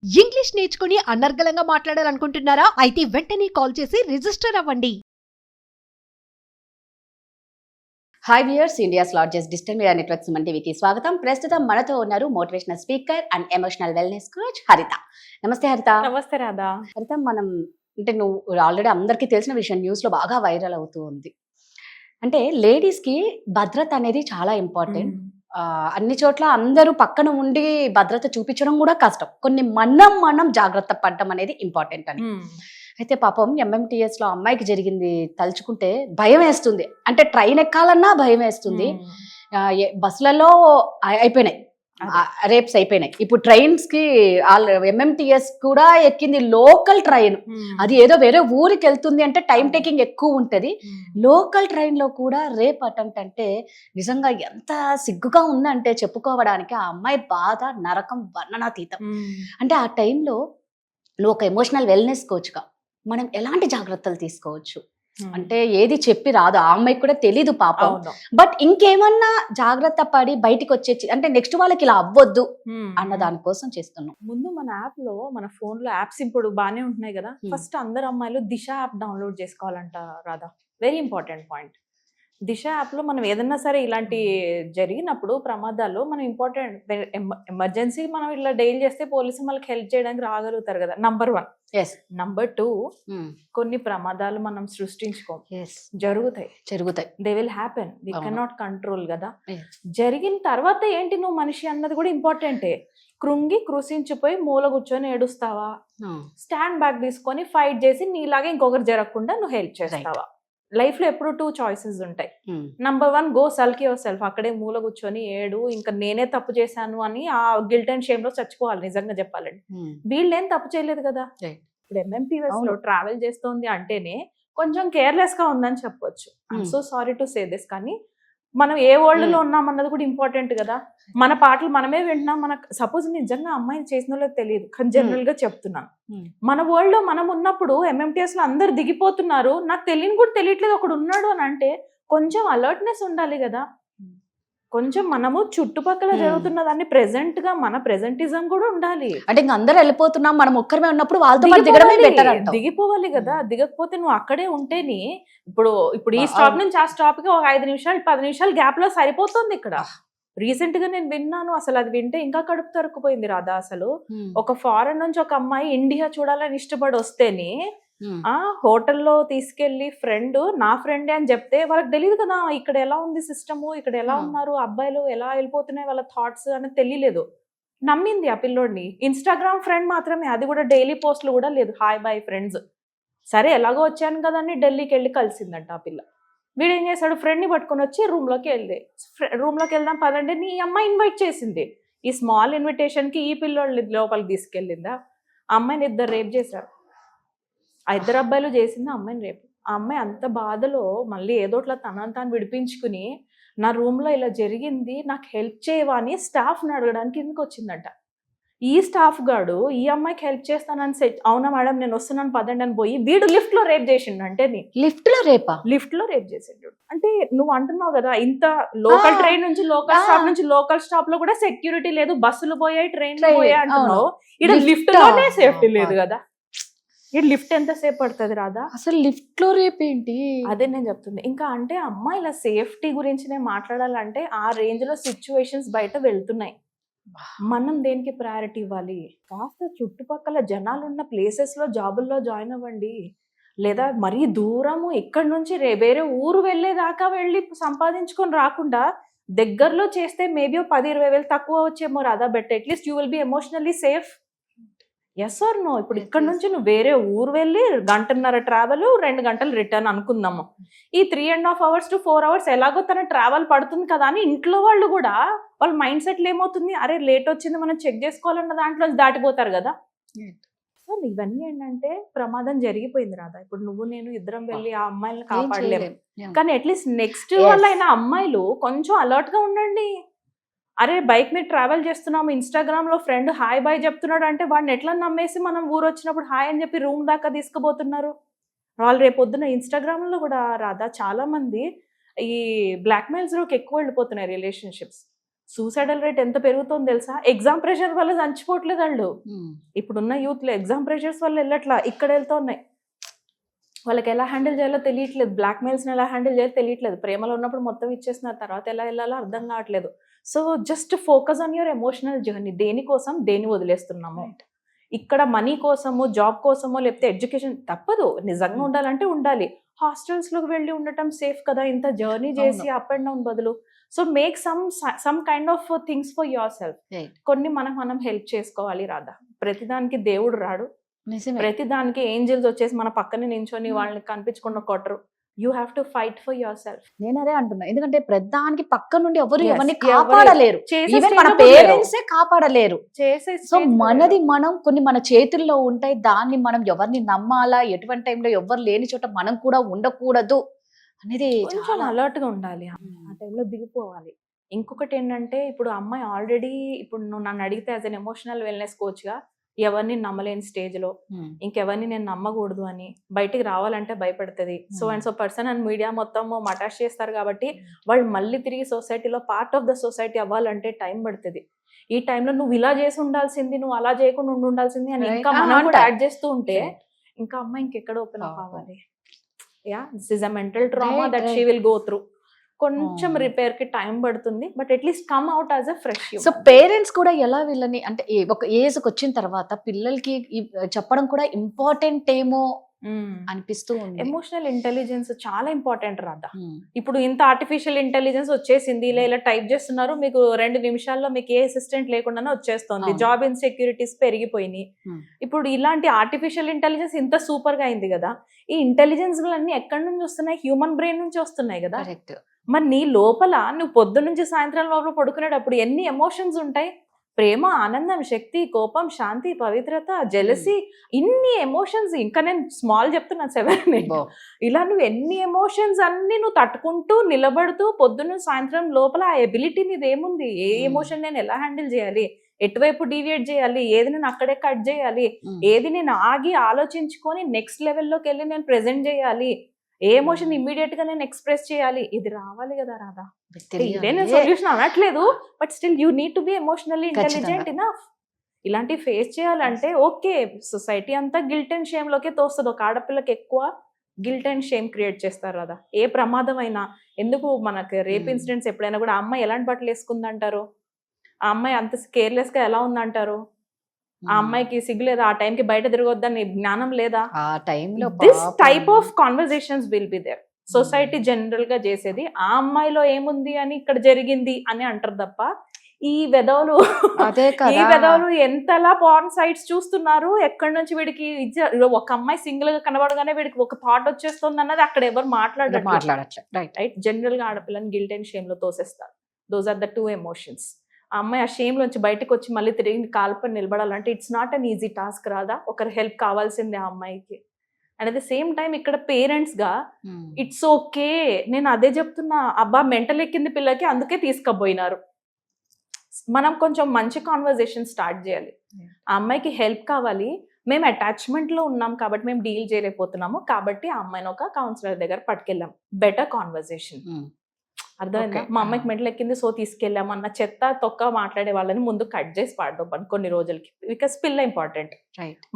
English నేర్చుకుని అనర్గళంగా మాట్లాడాలనుకుంటున్నారా? అయితే వెంటనే కాల్ చేసి రిజిస్టర్ అవ్వండి. Hi viewers, India's largest digital media network Suman టీవీకి స్వాగతం. ప్రస్తుతం మనతో ఉన్నారు motivational speaker and emotional wellness coach హరిత. నమస్తే హరిత. నమస్తే రాధా. హరిత, మనం అంటే నువ్వు ఆల్రెడీ అందరికీ తెలిసిన విషయం, న్యూస్ లో బాగా వైరల్ అవుతూ ఉంది. అంటే లేడీస్ కి భద్రత అనేది చాలా ఇంపార్టెంట్. అన్ని చోట్ల అందరూ పక్కన ఉండి భద్రత చూపించడం కూడా కష్టం. కొన్ని మనం జాగ్రత్త పడడం అనేది ఇంపార్టెంట్ అని. అయితే పాపం ఎంఎంటీఎస్ లో అమ్మాయికి జరిగింది తలుచుకుంటే భయం వేస్తుంది. అంటే ట్రైన్ ఎక్కాలన్నా భయం వేస్తుంది. బస్సులలో అయిపోయినాయి, రేప్స్ అయిపోయినాయి. ఇప్పుడు ట్రైన్స్ కి ఎంఎంటీఎస్ కూడా ఎక్కింది లోకల్ ట్రైన్. అది ఏదో వేరే ఊరికి వెళ్తుంది అంటే టైం టేకింగ్ ఎక్కువ ఉంటది. లోకల్ ట్రైన్ లో కూడా రేప్ అటెంప్ట్ అంటే నిజంగా ఎంత సిగ్గుగా ఉందంటే చెప్పుకోవడానికి. ఆ అమ్మాయి బాధ నరకం వర్ణనాతీతం. అంటే ఆ టైంలో నువ్వు ఒక ఎమోషనల్ వెల్నెస్ కోచ్గా మనం ఎలాంటి జాగ్రత్తలు తీసుకోవచ్చు? అంటే ఏది చెప్పి రాదు, ఆ అమ్మాయికి కూడా తెలీదు పాపం. బట్ ఇంకేమన్నా జాగ్రత్త పడి బయటికి వచ్చేసి అంటే నెక్స్ట్ వాళ్ళకి ఇలా అవ్వద్దు అన్న దానికోసం చేస్తున్నాం. ముందు మన యాప్ లో, మన ఫోన్ లో యాప్స్ ఇప్పుడు బానే ఉంటున్నాయి కదా. ఫస్ట్ అందరు అమ్మాయిలు దిశ యాప్ డౌన్లోడ్ చేసుకోవాలంట Radha. Very important point. Disha app లో మనం ఏదన్నా సరే ఇలాంటి జరిగినప్పుడు ప్రమాదాల్లో మనం ఇంపార్టెంట్ ఎమర్జెన్సీ మనం ఇట్లా డైల్ చేస్తే పోలీసు మనకి హెల్ప్ చేయడానికి రాగలుగుతారు కదా. నంబర్ 1. నంబర్ 2, కొన్ని ప్రమాదాలు మనం సృష్టించుకోం, జరుగుతాయి. They will happen. We cannot control కదా. జరిగిన తర్వాత ఏంటి నువ్వు మనిషి అన్నది కూడా ఇంపార్టెంటే. కృషించిపోయి మూల కూర్చొని ఏడుస్తావా? స్టాండ్ బ్యాక్ తీసుకొని ఫైట్ చేసి నీలాగే ఇంకొకరు జరగకుండా నువ్వు హెల్ప్ చేస్తావా? లైఫ్ లో ఎప్పుడు 2 చాయిసెస్ ఉంటాయి. Number 1, go sulk your self. అక్కడే మూల కూర్చొని ఏడు, ఇంకా నేనే తప్పు చేశాను అని ఆ గిల్ట్ అండ్ షేమ్ లో చచ్చిపోవాలి. నిజంగా చెప్పాలండి, వీళ్ళేం తప్పు చేయలేదు కదా. ఇప్పుడు ఎంఎంటీఎస్ లో ట్రావెల్ చేస్తోంది అంటేనే కొంచెం కేర్లెస్ గా ఉందని చెప్పొచ్చు. So sorry to say this. కానీ మనం ఏ వరల్డ్ లో ఉన్నాం అన్నది కూడా ఇంపార్టెంట్ కదా. మన పాటలు మనమే వింటున్నాం. మనకు సపోజ్ నిజంగా అమ్మాయిని చేసిన వాళ్ళకి తెలియదు, కానీ జనరల్ గా చెప్తున్నాను, మన వరల్డ్ లో మనం ఉన్నప్పుడు ఎంఎంటీఎస్ లో అందరు దిగిపోతున్నారు, నాకు తెలియని కూడా తెలియట్లేదు ఒకడు ఉన్నాడు అని అంటే కొంచెం అలర్ట్నెస్ ఉండాలి కదా. కొంచెం మనము చుట్టుపక్కల జరుగుతున్న దాన్ని ప్రెసెంట్ గా మన ప్రెసెంటిజం కూడా ఉండాలి. అంటే ఇంకా అందరూ వెళ్ళిపోతున్నాం, మనం ఒక్కరమే ఉన్నప్పుడు వాళ్ళతో దిగిపోవాలి కదా. దిగకపోతే నువ్వు అక్కడే ఉంటేని ఇప్పుడు ఈ స్టాప్ నుంచి ఆ స్టాప్ కి ఒక 5 నిమిషాలు 10 నిమిషాలు గ్యాప్ లో సరిపోతుంది. ఇక్కడ రీసెంట్ గా నేను విన్నాను, అసలు అది వింటే ఇంకా కడుపు తరుక్కుపోయింది రాదా. అసలు ఒక ఫారెన్ నుంచి ఒక అమ్మాయి ఇండియా చూడాలని ఇష్టపడి వస్తేని ఆ హోటల్లో తీసుకెళ్లి నా ఫ్రెండే అని చెప్తే వాళ్ళకి తెలియదు కదా ఇక్కడ ఎలా ఉంది సిస్టమ్, ఇక్కడ ఎలా ఉన్నారు అబ్బాయిలు, ఎలా వెళ్ళిపోతున్నాయి వాళ్ళ థాట్స్ అనేది తెలియలేదు. నమ్మింది ఆ పిల్లోడిని. ఇన్స్టాగ్రామ్ ఫ్రెండ్ మాత్రమే, అది కూడా డైలీ పోస్టులు కూడా లేదు, హాయ్ బాయ్ ఫ్రెండ్స్. సరే ఎలాగో వచ్చాను కదా అని ఢిల్లీకి వెళ్ళి కలిసిందంట ఆ పిల్ల. వీడేం చేశాడు, ఫ్రెండ్ని పట్టుకొని వచ్చి రూమ్లోకి వెళ్దాం పదండి నీ అమ్మాయి ఇన్వైట్ చేసింది. ఈ స్మాల్ ఇన్విటేషన్ కి ఈ పిల్లోళ్ళు లోపలికి తీసుకెళ్ళిందా. ఆ అమ్మాయిని 2 రేప్ చేశారు. ఆ 2 అబ్బాయిలు చేసింది ఆ అమ్మాయిని రేపు. ఆ అమ్మాయి అంత బాధలో మళ్ళీ ఏదోట్లా తనని విడిపించుకుని నా రూమ్ లో ఇలా జరిగింది, నాకు హెల్ప్ చేయవా అని స్టాఫ్ని అడగడానికి ఎందుకు వచ్చిందంట. ఈ స్టాఫ్ గాడు ఈ అమ్మాయికి హెల్ప్ చేస్తానని అవునా మేడం నేను వస్తున్నాను పదండి అని పోయి వీడు లిఫ్ట్ లో రేప్ చేసిండు. అంటే లిఫ్ట్ లో రేప్ చేసిండు. అంటే నువ్వు అంటున్నావు కదా, ఇంత లోకల్ ట్రైన్ నుంచి లోకల్ స్టాప్ నుంచి లోకల్ స్టాప్ లో కూడా సెక్యూరిటీ లేదు, బస్సులు పోయాయి ట్రైన్ పోయాయి అంటున్నావు. ఇక్కడ లిఫ్ట్ లోనే సేఫ్టీ లేదు కదా. ఈ లిఫ్ట్ ఎంతసేపు పడుతుంది రాదా? అసలు లిఫ్ట్ లో రేపు ఏంటి? అదే నేను చెప్తుంది. ఇంకా అంటే అమ్మాయిల సేఫ్టీ గురించి నేను మాట్లాడాలంటే ఆ రేంజ్ లో సిచ్యువేషన్స్ బయట వెళ్తున్నాయి. మనం దేనికి ప్రయారిటీ ఇవ్వాలి? కాస్త చుట్టుపక్కల జనాలు ఉన్న ప్లేసెస్ లో జాబుల్లో జాయిన్ అవ్వండి. లేదా మరీ దూరము ఇక్కడ నుంచి వేరే ఊరు వెళ్ళేదాకా వెళ్ళి సంపాదించుకొని రాకుండా దగ్గరలో చేస్తే మేబీ 10-20 వేలు తక్కువ వచ్చేమో రాదా. But at least you will be emotionally safe. Yes or no? ఇప్పుడు ఇక్కడ నుంచి నువ్వు వేరే ఊరు వెళ్ళి 1.5 గంటల ట్రావెల్, 2 గంటలు రిటర్న్ అనుకుందాము. ఈ 3.5 hours to 4 hours ఎలాగో తన ట్రావెల్ పడుతుంది కదా అని ఇంట్లో వాళ్ళు కూడా వాళ్ళ మైండ్ సెట్లు ఏమవుతుంది, అరే లేట్ వచ్చింది మనం చెక్ చేసుకోవాలన్న దాంట్లో దాటిపోతారు కదా. సో ఇవన్నీ ఏంటంటే ప్రమాదం జరిగిపోయింది రాదా. ఇప్పుడు నువ్వు నేను ఇద్దరం వెళ్ళి ఆ అమ్మాయిలను కాపాడలేము, కానీ అట్లీస్ట్ నెక్స్ట్ వల్ల అయినా అమ్మాయిలు కొంచెం అలర్ట్ గా ఉండండి. అరే బైక్ మీద ట్రావెల్ చేస్తున్నాము, ఇన్స్టాగ్రామ్ లో ఫ్రెండ్ హాయ్ బాయ్ చెప్తున్నాడు అంటే వాడిని ఎట్లా నమ్మేసి మనం ఊరు వచ్చినప్పుడు హాయ్ అని చెప్పి రూమ్ దాకా తీసుకుపోతున్నారు వాళ్ళు. రేపొద్దున ఇన్స్టాగ్రామ్ లో కూడా రాదా చాలా మంది ఈ బ్లాక్ మెయిల్స్ లోకి ఎక్కువ వెళ్ళిపోతున్నాయి రిలేషన్షిప్స్. సూసైడల్ రేట్ ఎంత పెరుగుతుందో తెలుసా? ఎగ్జామ్ ప్రెషర్ వల్ల చచ్చిపోవట్లేదు వాళ్ళు. ఇప్పుడున్న యూత్ లో ఎగ్జామ్ ప్రెషర్స్ వల్ల వెళ్ళట్లా, ఇక్కడ వెళ్తున్నాయి. వాళ్ళకి ఎలా హ్యాండిల్ చేయాలో తెలియట్లేదు, బ్లాక్ మెయిల్స్ని ఎలా హ్యాండిల్ చేయాలో తెలియట్లేదు, ప్రేమలో ఉన్నప్పుడు మొత్తం ఇచ్చేస్తున్నారు, తర్వాత ఎలా వెళ్ళాలో అర్థం కావట్లేదు. So just focus on your emotional journey. దేనికోసం దేన్ని వదిలేస్తున్నాము? ఇక్కడ మనీ కోసమో జాబ్ కోసమో లేకపోతే ఎడ్యుకేషన్ తప్పదు, నిజంగా ఉండాలంటే ఉండాలి. హాస్టల్స్ లోకి వెళ్ళి ఉండటం సేఫ్ కదా, ఇంత జర్నీ చేసి అప్ అండ్ డౌన్ బదులు. So make some kind of things for your self. కొన్ని మనం హెల్ప్ చేసుకోవాలి రాధా. ప్రతిదానికి దేవుడు రాడు, ప్రతిదానికి ఏంజల్స్ వచ్చేసి మన పక్కనే నించొని వాళ్ళని కనిపించకుండా కొట్టరు. You have to fight for yourself. నేను అదే అంటున్నా, ఎందుకంటే ప్రధానికి పక్క నుండి ఎవరు Yes, ఎవరిని ఎవరు కాపాడలేరు, చేసే ఈవెన్ stage మన లో కూడా పేరెంట్సే కాపాడలేరు. చేసే సో stage లో మనది మనం కొన్ని మన చేతుల్లో ఉంటాయి, దాన్ని మనం ఎవరిని నమ్మాలా, ఎటువంటి టైంలో ఎవరు లేని చోట మనం కూడా ఉండకూడదు అనేది కొంచెం చాలా అలర్ట్ గా ఉండాలి, ఆ టైంలో దిగిపోవాలి. ఇంకొకటి ఏంటంటే, ఇప్పుడు అమ్మాయి ఆల్రెడీ, ఇప్పుడు నువ్వు నన్ను అడిగితే as an emotional wellness coach గా ఎవరిని నమ్మలేని స్టేజ్ లో ఇంకెవరిని నేను నమ్మకూడదు అని బయటికి రావాలంటే భయపడుతుంది. సో అండ్ సో పర్సన్ అని మీడియా మొత్తం మటాష్ చేస్తారు కాబట్టి వాళ్ళు మళ్ళీ తిరిగి సొసైటీలో పార్ట్ ఆఫ్ ద సొసైటీ అవ్వాలంటే టైం పడుతుంది. ఈ టైంలో నువ్వు ఇలా చేసి ఉండాల్సింది, నువ్వు అలా చేయకుండా ఉండాల్సింది అని ఇంకా మనం కూడా యాడ్ చేస్తూ ఉంటే ఇంకా అమ్మాయి ఇంకెక్కడ ఓపెన్ అప్ అవ్వాలి? Yeah, this is a mental trauma that she will go through. కొంచెం రిపేర్ కి టైం పడుతుంది, but at least come out as a fresh. So parents కూడా ఎలా వీళ్ళని అంటే ఒక ఏజ్కి వచ్చిన తర్వాత పిల్లలకి చెప్పడం కూడా ఇంపార్టెంట్ ఏమో అనిపిస్తూ ఉంది. ఎమోషనల్ ఇంటెలిజెన్స్ చాలా ఇంపార్టెంట్ రాదా. ఇప్పుడు ఇంత ఆర్టిఫిషియల్ ఇంటెలిజెన్స్ వచ్చేసింది, ఇలా టైప్ చేస్తున్నారు, మీకు 2 నిమిషాల్లో మీకు ఏ అసిస్టెంట్ లేకుండానే వచ్చేస్తుంది. జాబ్ ఇన్సెక్యూరిటీస్ పెరిగిపోయినాయి. ఇప్పుడు ఇలాంటి ఆర్టిఫిషియల్ ఇంటెలిజెన్స్ ఇంత సూపర్ గా అయింది కదా, ఈ ఇంటెలిజెన్స్ అన్ని ఎక్కడి నుంచి వస్తున్నాయి? హ్యూమన్ బ్రెయిన్ నుంచి వస్తున్నాయి కదా. మరి నీ లోపల నువ్వు పొద్దు నుంచి సాయంత్రం లోపల పడుకునేటప్పుడు ఎన్ని ఎమోషన్స్ ఉంటాయి? ప్రేమ, ఆనందం, శక్తి, కోపం, శాంతి, పవిత్రత, జెలసీ, ఇన్ని ఎమోషన్స్. ఇంకా నేను స్మాల్ చెప్తున్నా 7 ఇలా నువ్వు ఎన్ని ఎమోషన్స్ అన్ని నువ్వు తట్టుకుంటూ నిలబడుతూ పొద్దున్న సాయంత్రం లోపల ఆ ఎబిలిటీ నీది ఏముంది? ఏ ఎమోషన్ నేను ఎలా హ్యాండిల్ చేయాలి, ఎటువైపు డీవియేట్ చేయాలి, ఏది నేను అక్కడే కట్ చేయాలి, ఏది నేను ఆగి ఆలోచించుకొని నెక్స్ట్ లెవెల్లోకి వెళ్ళి నేను ప్రెజెంట్ చేయాలి, ఏ ఎమోషన్ ఇమ్మీడియట్ గా నేను ఎక్స్ప్రెస్ చేయాలి, ఇది రావాలి కదా రాధా. ఇదే నేను సొల్యూషన్ అనట్లేదు, but still you need to be emotionally intelligent enough. ఇలాంటి ఫేస్ చేయాలంటే ఓకే, సొసైటీ అంతా గిల్ట్ అండ్ షేమ్ లోకే తోస్తుంది. ఒక ఆడపిల్లకి ఎక్కువ గిల్ట్ అండ్ షేమ్ క్రియేట్ చేస్తారు కదా. ఏ ప్రమాదం అయినా, ఎందుకు మనకు రేప్ ఇన్సిడెంట్స్ ఎప్పుడైనా కూడా ఆ అమ్మాయి ఎలాంటి బట్టలు వేసుకుందంటారు, ఆ అమ్మాయి అంత కేర్లెస్ గా ఎలా ఉందంటారు, ఆ అమ్మాయికి సిగ్గు లేదా, ఆ టైంకి బయట తిరగొద్దని జ్ఞానం లేదా? ఆ టైంలో this type of conversations will be there. Society general గా చేసేది ఆ అమ్మాయిలో ఏముంది అని ఇక్కడ జరిగింది అని అంటారు తప్ప, ఈ వెధవులు ఎంతలా పార్న్ సైట్స్ చూస్తున్నారు, ఎక్కడి నుంచి వీడికి ఒక అమ్మాయి సింగిల్ గా కనబడగానే వీడికి ఒక థాట్ వచ్చేస్తుంది అన్నది అక్కడ ఎవరు మాట్లాడట్లేదు. రైట్, జనరల్ గా ఆడపిల్లని గిల్ట్ అండ్ షేమ్ లో తోసేస్తారు. Those are the 2 emotions. ఆ అమ్మాయి ఆ షేమ్ లోంచి బయటకు వచ్చి మళ్ళీ తిరిగి కాల్పని నిలబడాలంటే it's not an easy task Radha. ఒకరి హెల్ప్ కావాల్సిందే ఆ అమ్మాయికి. And at the same time ఇక్కడ పేరెంట్స్ గా ఇట్స్ ఓకే, నేను అదే చెప్తున్నా, అబ్బా మెంటల్ ఎక్కింది పిల్లకి అందుకే తీసుకుపోయినారు. మనం కొంచెం మంచి కాన్వర్సేషన్ స్టార్ట్ చేయాలి. ఆ అమ్మాయికి హెల్ప్ కావాలి, మేము అటాచ్మెంట్ లో ఉన్నాం కాబట్టి మేము డీల్ చేయలేకపోతున్నాము, కాబట్టి ఆ అమ్మాయిని ఒక కౌన్సిలర్ దగ్గర పట్టుకెళ్ళాం. Better conversation. అర్థమైందా? మా అమ్మాయికి మెంటల్ ఎక్కింది సో తీసుకెళ్ళాము అన్న చెత్త తొక్క మాట్లాడే వాళ్ళని ముందు కట్ చేసి పాడదాం కొన్ని రోజులకి. బికాస్ పిల్ల ఇంపార్టెంట్,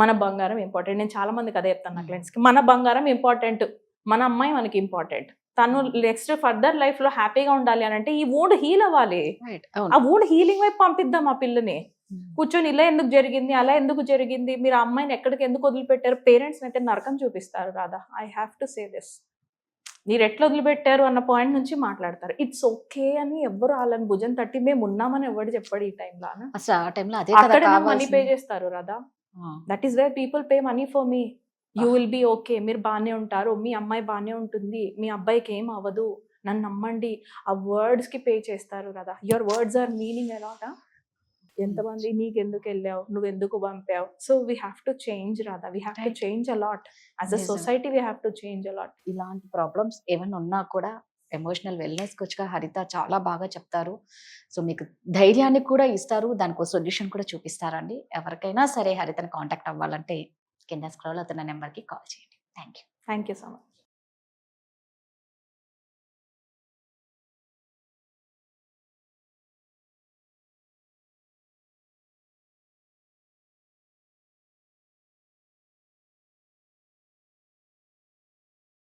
మన బంగారం ఇంపార్టెంట్. నేను చాలా మందికి అదే చెప్తాను నా క్లయింట్స్ కి, మన బంగారం ఇంపార్టెంట్, మన అమ్మాయి మనకి ఇంపార్టెంట్. తను నెక్స్ట్ ఫర్దర్ లైఫ్ లో హ్యాపీగా ఉండాలి అని అంటే ఈ వూండ్ హీల్ అవ్వాలి. ఆ వూండ్ హీలింగ్ వైపు పంపిద్దాం ఆ పిల్లని. కూర్చొని ఇలా ఎందుకు జరిగింది, అలా ఎందుకు జరిగింది, మీరు ఆ అమ్మాయిని ఎక్కడికి ఎందుకు వదిలిపెట్టారు, పేరెంట్స్ అయితే నరకం చూపిస్తారు రాదా. I have to say this. మీరు ఎట్లా వదిలిపెట్టారు అన్న పాయింట్ నుంచి మాట్లాడతారు. ఇట్స్ ఓకే అని ఎవరు వాళ్ళని భుజం తట్టి మేము ఉన్నామని ఎవరు చెప్పాడు ఈ టైంలో. అక్కడ మనీ పే చేస్తారు రాదా. That is where people pay money for me. You will B okay, మీరు బాగానే ఉంటారు, మీ అమ్మాయి బాగానే ఉంటుంది, మీ అబ్బాయికి ఏం అవ్వదు, నన్ను నమ్మండి. ఆ వర్డ్స్ కి పే చేస్తారు కదా. Your words are meaning a lot. ఎంతమంది నీకెందుకు వెళ్ళావు, నువ్వు ఎందుకు పంపావు. So we have to change Radha. We have to change a lot as a society. We have to change a lot. ఇలాంటి ప్రాబ్లమ్స్ ఏమైనా ఉన్నా కూడా ఎమోషనల్ వెల్నెస్ కోచ్ గా హరిత చాలా బాగా చెప్తారు. సో మీకు ధైర్యాన్ని కూడా ఇస్తారు, దానికి సొల్యూషన్ కూడా చూపిస్తారండి. ఎవరికైనా సరే హరితని కాంటాక్ట్ అవ్వాలంటే కింద స్క్రోల్ అవుతున్న నెంబర్కి కాల్ చేయండి. Thank you so much.